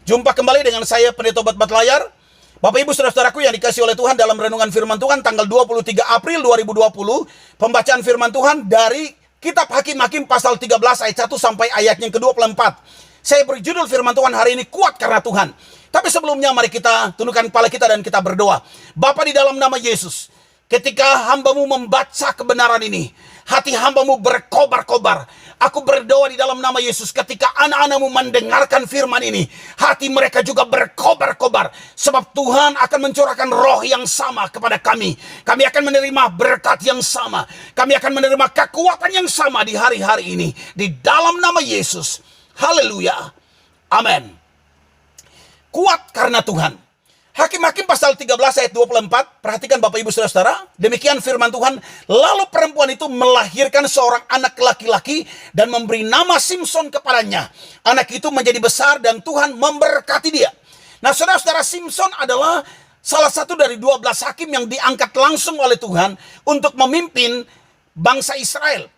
Jumpa kembali dengan saya Pendeta Obat Layar. Bapak Ibu Saudara-saudaraku yang dikasihi oleh Tuhan, dalam renungan firman Tuhan tanggal 23 April 2020, pembacaan firman Tuhan dari kitab Hakim-Hakim pasal 13 ayat 1 sampai ayatnya yang ke-24. Saya beri judul firman Tuhan hari ini, Kuat Karena Tuhan. Tapi sebelumnya mari kita tundukkan kepala kita dan kita berdoa. Bapa, di dalam nama Yesus, ketika hambamu membaca kebenaran ini, hati hambamu berkobar-kobar. Aku berdoa di dalam nama Yesus, ketika anak-anakmu mendengarkan firman ini, hati mereka juga berkobar-kobar. Sebab Tuhan akan mencurahkan roh yang sama kepada kami. Kami akan menerima berkat yang sama. Kami akan menerima kekuatan yang sama di hari-hari ini. Di dalam nama Yesus. Haleluya. Amin. Kuat karena Tuhan. Hakim-Hakim pasal 13 ayat 24. Perhatikan Bapak Ibu Saudara-saudara. Demikian firman Tuhan. Lalu perempuan itu melahirkan seorang anak laki-laki dan memberi nama Simson kepadanya. Anak itu menjadi besar dan Tuhan memberkati dia. Nah, saudara-saudara, Simson adalah salah satu dari 12 hakim yang diangkat langsung oleh Tuhan untuk memimpin bangsa Israel.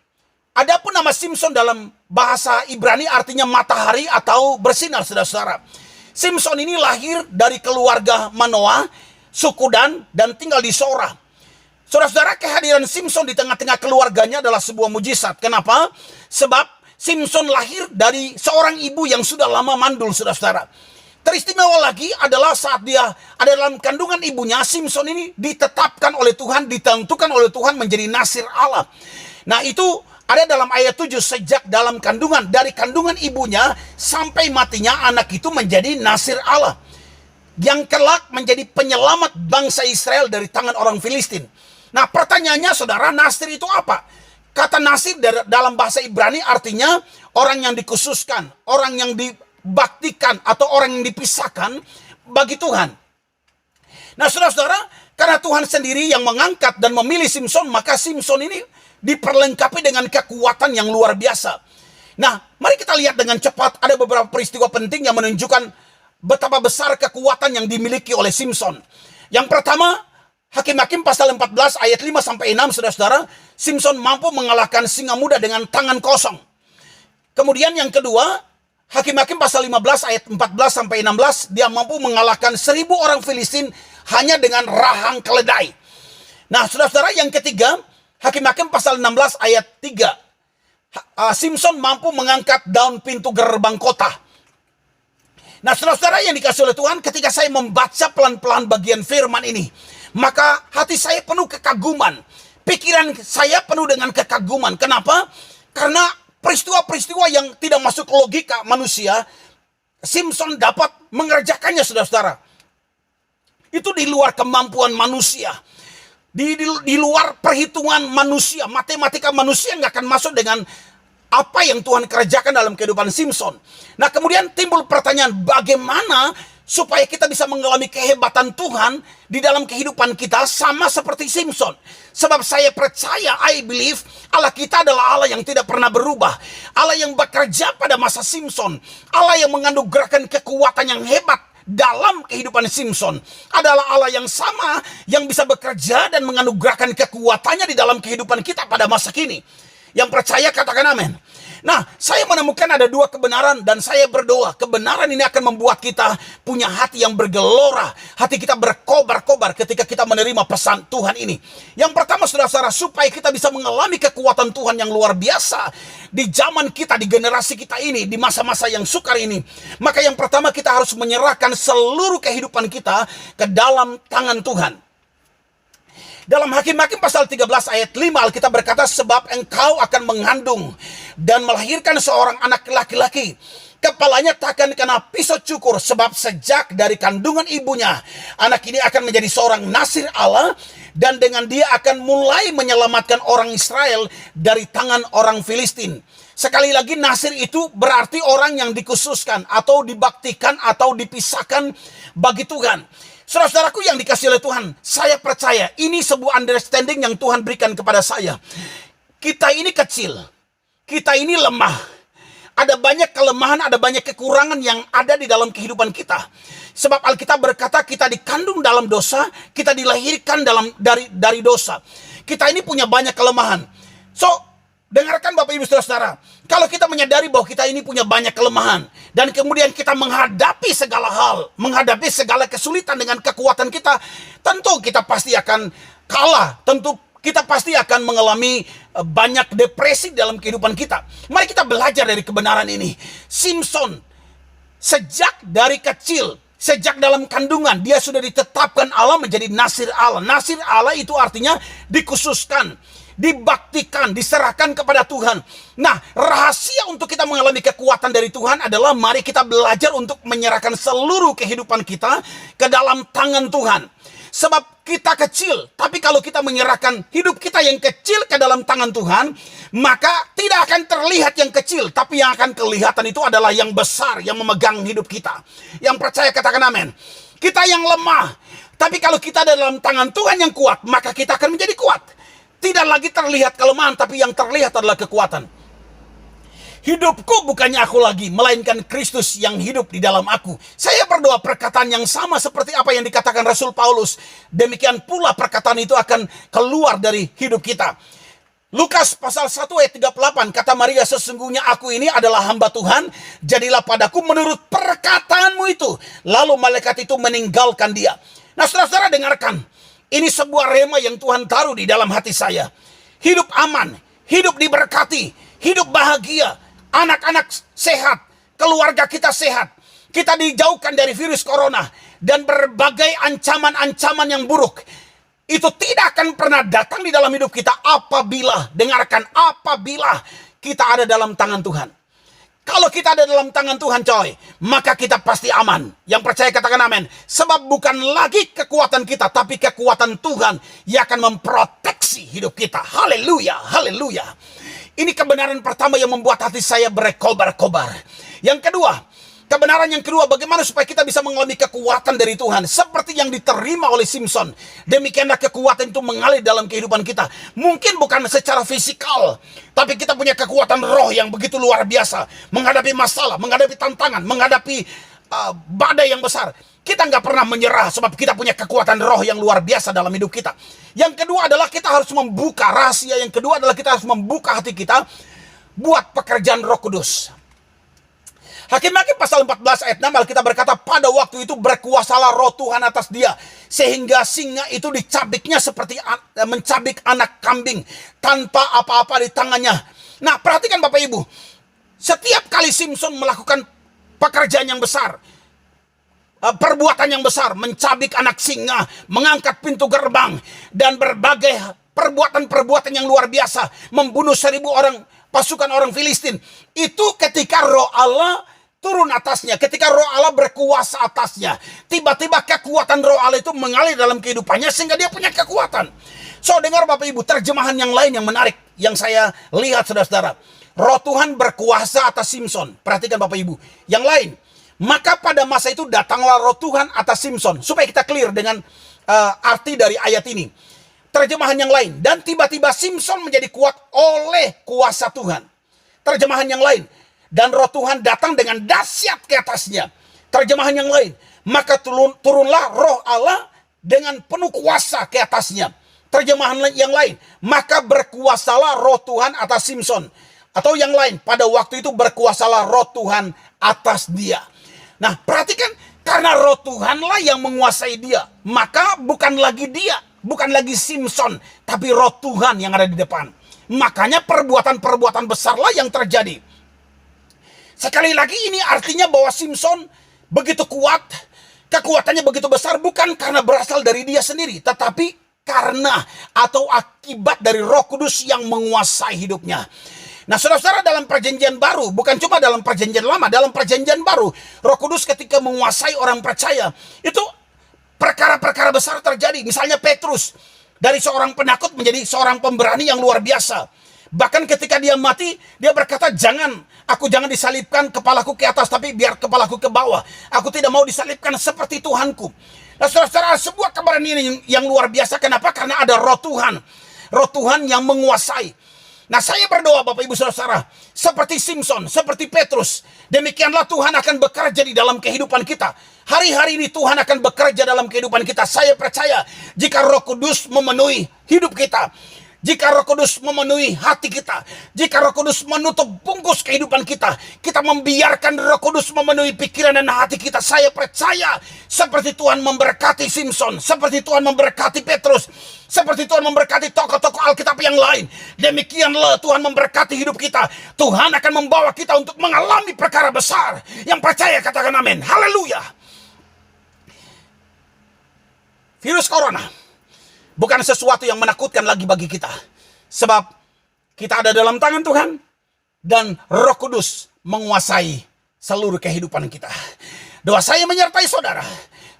Adapun nama Simson dalam bahasa Ibrani artinya matahari atau bersinar, saudara-saudara. Simson ini lahir dari keluarga Manoah, suku Dan, dan tinggal di Sora. Saudara-saudara, kehadiran Simson di tengah-tengah keluarganya adalah sebuah mujizat. Kenapa? Sebab Simson lahir dari seorang ibu yang sudah lama mandul, saudara-saudara. Teristimewa lagi adalah saat dia ada dalam kandungan ibunya, Simson ini ditetapkan oleh Tuhan, ditentukan oleh Tuhan menjadi nasir Allah. Nah, itu ada dalam ayat 7, sejak dalam kandungan, dari kandungan ibunya sampai matinya anak itu menjadi nasir Allah, yang kelak menjadi penyelamat bangsa Israel dari tangan orang Filistin. Nah, pertanyaannya saudara, nasir itu apa? Kata nasir dalam bahasa Ibrani artinya orang yang dikhususkan, orang yang dibaktikan, atau orang yang dipisahkan bagi Tuhan. Nah, saudara-saudara, karena Tuhan sendiri yang mengangkat dan memilih Simson, maka Simson ini diperlengkapi dengan kekuatan yang luar biasa. Nah, mari kita lihat dengan cepat. Ada beberapa peristiwa penting yang menunjukkan betapa besar kekuatan yang dimiliki oleh Simson. Yang pertama, Hakim-Hakim pasal 14 ayat 5 sampai 6, saudara-saudara, Simson mampu mengalahkan singa muda dengan tangan kosong. Kemudian yang kedua, Hakim-Hakim pasal 15 ayat 14 sampai 16, dia mampu mengalahkan 1000 orang Filistin hanya dengan rahang keledai. Nah, saudara-saudara, yang ketiga, Hakim-Hakim pasal 16 ayat 3. Simson mampu mengangkat daun pintu gerbang kota. Nah, saudara-saudara yang dikasihi oleh Tuhan, ketika saya membaca pelan-pelan bagian firman ini, maka hati saya penuh kekaguman. Pikiran saya penuh dengan kekaguman. Kenapa? Karena peristiwa-peristiwa yang tidak masuk logika manusia, Simson dapat mengerjakannya, saudara-saudara. Itu di luar kemampuan manusia. Di luar perhitungan manusia, matematika manusia nggak akan masuk dengan apa yang Tuhan kerjakan dalam kehidupan Simson. Nah, kemudian timbul pertanyaan, bagaimana supaya kita bisa mengalami kehebatan Tuhan di dalam kehidupan kita sama seperti Simson? Sebab saya percaya, I believe, Allah kita adalah Allah yang tidak pernah berubah. Allah yang bekerja pada masa Simson, Allah yang menganugerahkan kekuatan yang hebat dalam kehidupan Simson adalah Allah yang sama yang bisa bekerja dan menganugerahkan kekuatannya di dalam kehidupan kita pada masa kini. Yang percaya katakan amin. Nah, saya menemukan ada dua kebenaran dan saya berdoa kebenaran ini akan membuat kita punya hati yang bergelora, hati kita berkobar-kobar ketika kita menerima pesan Tuhan ini. Yang pertama, saudara-saudara, supaya kita bisa mengalami kekuatan Tuhan yang luar biasa di zaman kita, di generasi kita ini, di masa-masa yang sukar ini, maka yang pertama kita harus menyerahkan seluruh kehidupan kita ke dalam tangan Tuhan. Dalam Hakim-Hakim pasal 13 ayat 5, Alkitab berkata, sebab engkau akan mengandung dan melahirkan seorang anak laki-laki. Kepalanya takkan kena pisau cukur, sebab sejak dari kandungan ibunya, anak ini akan menjadi seorang nasir Allah, dan dengan dia akan mulai menyelamatkan orang Israel dari tangan orang Filistin. Sekali lagi, nasir itu berarti orang yang dikhususkan, atau dibaktikan, atau dipisahkan bagi Tuhan. Saudara-saudaraku yang dikasihi oleh Tuhan, saya percaya ini sebuah understanding yang Tuhan berikan kepada saya. Kita ini kecil, kita ini lemah, ada banyak kelemahan, ada banyak kekurangan yang ada di dalam kehidupan kita. Sebab Alkitab berkata kita dikandung dalam dosa, kita dilahirkan dari dosa. Kita ini punya banyak kelemahan. So, Dengarkan Bapak Ibu Saudara, kalau kita menyadari bahwa kita ini punya banyak kelemahan, dan kemudian kita menghadapi segala hal, menghadapi segala kesulitan dengan kekuatan kita, tentu kita pasti akan kalah, tentu kita pasti akan mengalami banyak depresi dalam kehidupan kita. Mari kita belajar dari kebenaran ini. Simson, sejak dari kecil, sejak dalam kandungan, dia sudah ditetapkan Allah menjadi nasir Allah. Nasir Allah itu artinya dikhususkan, dibaktikan, diserahkan kepada Tuhan. Nah, rahasia untuk kita mengalami kekuatan dari Tuhan adalah mari kita belajar untuk menyerahkan seluruh kehidupan kita ke dalam tangan Tuhan. Sebab kita kecil, tapi kalau kita menyerahkan hidup kita yang kecil ke dalam tangan Tuhan, maka tidak akan terlihat yang kecil, tapi yang akan kelihatan itu adalah yang besar, yang memegang hidup kita. Yang percaya katakan amin. Kita yang lemah, tapi kalau kita ada dalam tangan Tuhan yang kuat, maka kita akan menjadi kuat. Tidak lagi terlihat kelemahan, tapi yang terlihat adalah kekuatan. Hidupku bukannya aku lagi, melainkan Kristus yang hidup di dalam aku. Saya berdoa perkataan yang sama seperti apa yang dikatakan Rasul Paulus. Demikian pula perkataan itu akan keluar dari hidup kita. Lukas pasal 1 ayat 38, kata Maria, sesungguhnya aku ini adalah hamba Tuhan, jadilah padaku menurut perkataanmu itu. Lalu malaikat itu meninggalkan dia. Nah, saudara-saudara dengarkan. Ini sebuah rema yang Tuhan taruh di dalam hati saya. Hidup aman, hidup diberkati, hidup bahagia, anak-anak sehat, keluarga kita sehat. Kita dijauhkan dari virus corona dan berbagai ancaman-ancaman yang buruk. Itu tidak akan pernah datang di dalam hidup kita apabila, dengarkan, apabila kita ada dalam tangan Tuhan. Kalau kita ada dalam tangan Tuhan coy, maka kita pasti aman. Yang percaya katakan amin. Sebab bukan lagi kekuatan kita, tapi kekuatan Tuhan yang akan memproteksi hidup kita. Haleluya, haleluya. Ini kebenaran pertama yang membuat hati saya berkobar-kobar. Yang kedua, kebenaran yang kedua, bagaimana supaya kita bisa mengalami kekuatan dari Tuhan. Seperti yang diterima oleh Simson. Demikianlah kekuatan itu mengalir dalam kehidupan kita. Mungkin bukan secara fisikal, tapi kita punya kekuatan roh yang begitu luar biasa. Menghadapi masalah, menghadapi tantangan, menghadapi badai yang besar. Kita nggak pernah menyerah sebab kita punya kekuatan roh yang luar biasa dalam hidup kita. Yang kedua adalah kita harus membuka rahasia. Yang kedua adalah kita harus membuka hati kita buat pekerjaan Roh Kudus. Hakim-Hakim pasal 14 ayat 6 Alkitab berkata, pada waktu itu berkuasalah roh Tuhan atas dia, sehingga singa itu dicabiknya seperti mencabik anak kambing tanpa apa-apa di tangannya. Nah, perhatikan Bapak Ibu, setiap kali Simson melakukan pekerjaan yang besar, perbuatan yang besar, mencabik anak singa, mengangkat pintu gerbang, dan berbagai perbuatan-perbuatan yang luar biasa, membunuh 1000 orang, pasukan orang Filistin, itu ketika roh Allah turun atasnya, ketika roh Allah berkuasa atasnya, tiba-tiba kekuatan roh Allah itu mengalir dalam kehidupannya sehingga dia punya kekuatan. So, dengar Bapak Ibu, terjemahan yang lain yang menarik yang saya lihat saudara-saudara. Roh Tuhan berkuasa atas Simson. Perhatikan Bapak Ibu. Yang lain, maka pada masa itu datanglah roh Tuhan atas Simson. Supaya kita clear dengan arti dari ayat ini. Terjemahan yang lain, dan tiba-tiba Simson menjadi kuat oleh kuasa Tuhan. Terjemahan yang lain, dan roh Tuhan datang dengan dahsyat ke atasnya. Terjemahan yang lain, maka turunlah roh Allah dengan penuh kuasa ke atasnya. Terjemahan yang lain, maka berkuasalah roh Tuhan atas Simson. Atau yang lain, pada waktu itu berkuasalah roh Tuhan atas dia. Nah, perhatikan, karena roh Tuhanlah yang menguasai dia, maka bukan lagi dia, bukan lagi Simson, tapi roh Tuhan yang ada di depan. Makanya perbuatan-perbuatan besarlah yang terjadi. Sekali lagi ini artinya bahwa Simson begitu kuat, kekuatannya begitu besar bukan karena berasal dari dia sendiri, tetapi karena atau akibat dari Roh Kudus yang menguasai hidupnya. Nah, saudara-saudara, dalam perjanjian baru, bukan cuma dalam perjanjian lama, dalam perjanjian baru, Roh Kudus ketika menguasai orang percaya, itu perkara-perkara besar terjadi. Misalnya Petrus, dari seorang penakut menjadi seorang pemberani yang luar biasa. Bahkan ketika dia mati, dia berkata, aku jangan disalibkan kepalaku ke atas, tapi biar kepalaku ke bawah. Aku tidak mau disalibkan seperti Tuhanku. Nah, saudara-saudara, sebuah keberanian yang luar biasa. Kenapa? Karena ada roh Tuhan. Roh Tuhan yang menguasai. Nah, saya berdoa Bapak Ibu Saudara, seperti Simson, seperti Petrus, demikianlah Tuhan akan bekerja di dalam kehidupan kita. Hari-hari ini Tuhan akan bekerja dalam kehidupan kita. Saya percaya jika Roh Kudus memenuhi hidup kita, Jika Roh Kudus memenuhi hati kita, jika Roh Kudus menutup bungkus kehidupan kita, kita membiarkan Roh Kudus memenuhi pikiran dan hati kita. Saya percaya seperti Tuhan memberkati Simpson, seperti Tuhan memberkati Petrus, seperti Tuhan memberkati tokoh-tokoh Alkitab yang lain. Demikianlah Tuhan memberkati hidup kita. Tuhan akan membawa kita untuk mengalami perkara besar. Yang percaya katakan amin. Haleluya. Virus corona bukan sesuatu yang menakutkan lagi bagi kita. Sebab kita ada dalam tangan Tuhan. Dan Roh Kudus menguasai seluruh kehidupan kita. Doa saya menyertai saudara.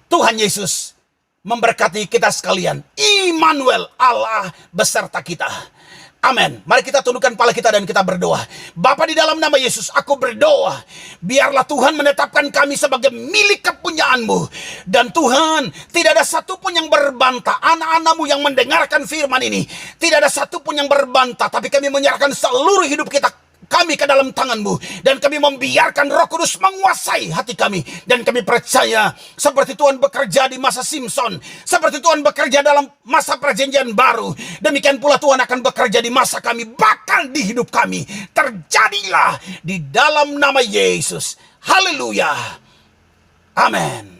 Tuhan Yesus memberkati kita sekalian. Immanuel, Allah beserta kita. Amin. Mari kita tundukkan kepala kita dan kita berdoa. Bapa, di dalam nama Yesus aku berdoa. Biarlah Tuhan menetapkan kami sebagai milik kepunyaan-Mu. Dan Tuhan, tidak ada satupun yang berbantah. Anak-anak-Mu yang mendengarkan firman ini, tidak ada satupun yang berbantah. Tapi kami menyerahkan seluruh hidup kita, kami ke dalam tangan-Mu. Dan kami membiarkan Roh Kudus menguasai hati kami. Dan kami percaya seperti Tuhan bekerja di masa Simpson, seperti Tuhan bekerja dalam masa perjanjian baru, demikian pula Tuhan akan bekerja di masa kami, bahkan di hidup kami. Terjadilah di dalam nama Yesus. Haleluya. Amin.